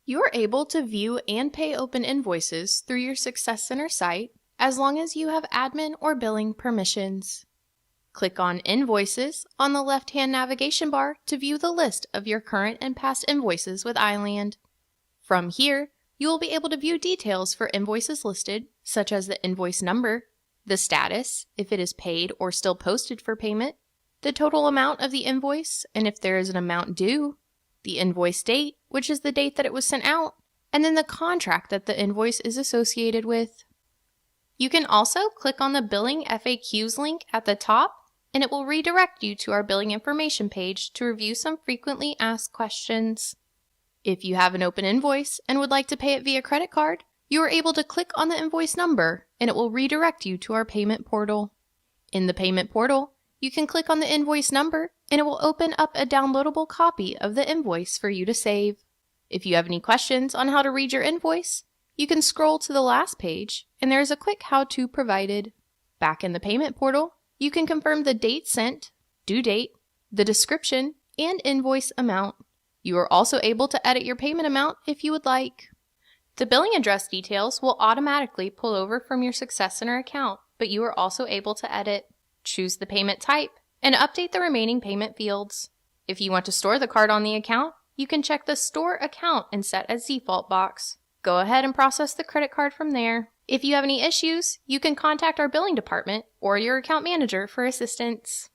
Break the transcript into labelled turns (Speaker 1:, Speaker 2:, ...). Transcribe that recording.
Speaker 1: You are able to view and pay open invoices through your Success Center site as long as you have admin or billing permissions. Click on Invoices on the left-hand navigation bar to view the list of your current and past invoices with iLand. From here, you will be able to view details for invoices listed, such as the invoice number, the status, if it is paid or still posted for payment, the total amount of the invoice, and if there is an amount due, the invoice date, which is the date that it was sent out, and then the contract that the invoice is associated with. You can also click on the Billing FAQs link at the top, and it will redirect you to our billing information page to review some frequently asked questions. If you have an open invoice and would like to pay it via credit card, you are able to click on the invoice number, and it will redirect you to our payment portal. In the payment portal, you can click on the invoice number, and it will open up a downloadable copy of the invoice for you to save. If you have any questions on how to read your invoice, you can scroll to the last page, and there is a quick how-to provided. Back in the payment portal, you can confirm the date sent, due date, the description, and invoice amount. You are also able to edit your payment amount if you would like. The billing address details will automatically pull over from your Success Center account, but you are also able to edit. Choose the payment type, and update the remaining payment fields. If you want to store the card on the account, you can check the Store Account and set as default box. Go ahead and process the credit card from there. If you have any issues, you can contact our billing department or your account manager for assistance.